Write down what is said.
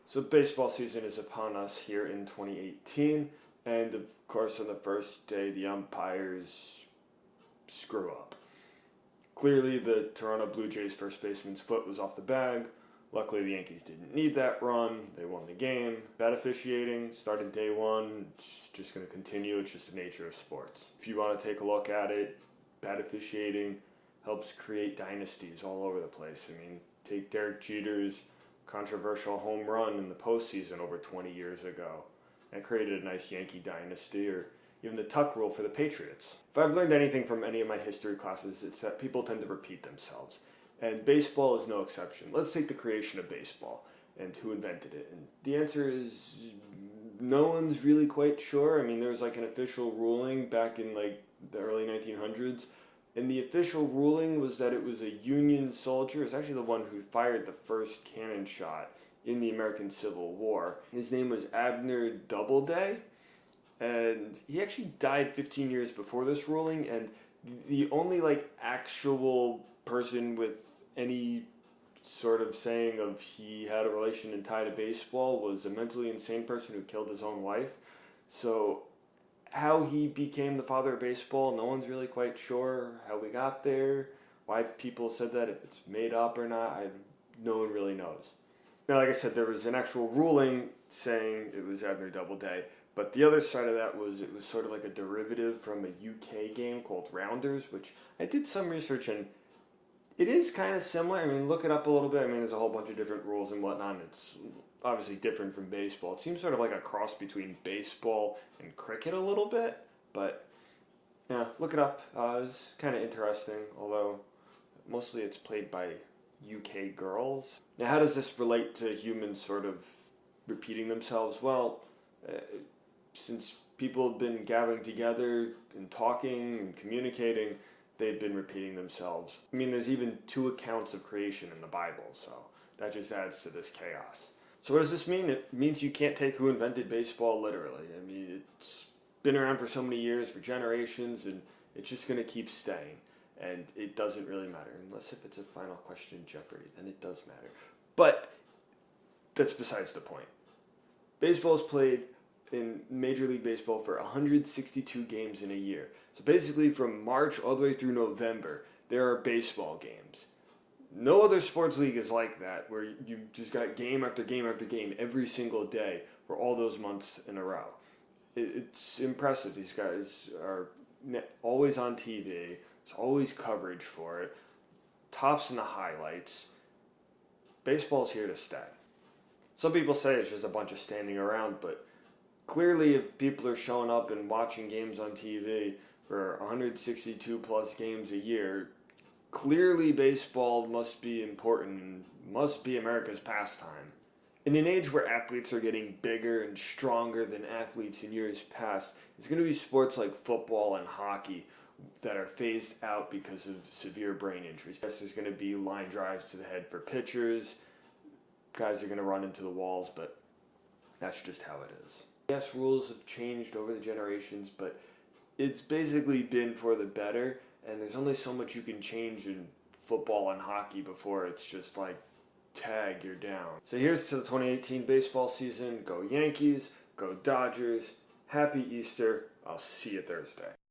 So baseball season is upon us here in 2018, and of course on the first day the umpires screw up. Clearly the Toronto Blue Jays first baseman's foot was off the bag. Luckily the Yankees didn't need that run. They won the game. Bad officiating started day one. It's just going to continue. It's just the nature of sports. If you want to take a look at it, bad officiating helps create dynasties all over the place. I mean, take Derek Jeter's controversial home run in the postseason over 20 years ago. That created a nice Yankee dynasty, or even the tuck rule for the Patriots. If I've learned anything from any of my history classes, it's that people tend to repeat themselves. And baseball is no exception. Let's take the creation of baseball and who invented it. And the answer is no one's really quite sure. I mean, there was like an official ruling back in like the early 1900s. And the official ruling was that it was a Union soldier. It's actually the one who fired the first cannon shot in the American Civil War. His name was Abner Doubleday, and he actually died 15 years before this ruling. And the only like actual person with any sort of saying of he had a relation and tie to baseball was a mentally insane person who killed his own wife. So how he became the father of baseball, no one's really quite sure how we got there, why people said that, if it's made up or not, no one really knows. Now, like I said, there was an actual ruling saying it was Abner Doubleday, but the other side of that was it was sort of like a derivative from a UK game called Rounders, which I did some research and it is kind of similar. I mean, look it up a little bit. I mean, there's a whole bunch of different rules and whatnot. And it's obviously different from baseball. It seems sort of like a cross between baseball and cricket a little bit. But, yeah, look it up. It's kind of interesting, although mostly it's played by UK girls. Now, how does this relate to humans sort of repeating themselves? Well, since people have been gathering together and talking and communicating, they've been repeating themselves. I mean, there's even 2 accounts of creation in the Bible, so that just adds to this chaos. So what does this mean? It means you can't take who invented baseball literally. I mean, it's been around for so many years, for generations, and it's just going to keep staying. And it doesn't really matter, unless if it's a final question in Jeopardy, then it does matter. But that's besides the point. Baseball is played in Major League Baseball for 162 games in a year. So basically from March all the way through November, there are baseball games. No other sports league is like that, where you just got game after game after game every single day for all those months in a row. It's impressive. These guys are always on TV. There's always coverage for it. Tops in the highlights. Baseball's here to stay. Some people say it's just a bunch of standing around, but clearly, if people are showing up and watching games on TV for 162 plus games a year, clearly baseball must be important and must be America's pastime. In an age where athletes are getting bigger and stronger than athletes in years past, it's going to be sports like football and hockey that are phased out because of severe brain injuries. Yes, there's going to be line drives to the head for pitchers. Guys are going to run into the walls, but that's just how it is. Yes, rules have changed over the generations, but it's basically been for the better, and there's only so much you can change in football and hockey before it's just like, tag, you're down. So here's to the 2018 baseball season. Go Yankees, go Dodgers, happy Easter, I'll see you Thursday.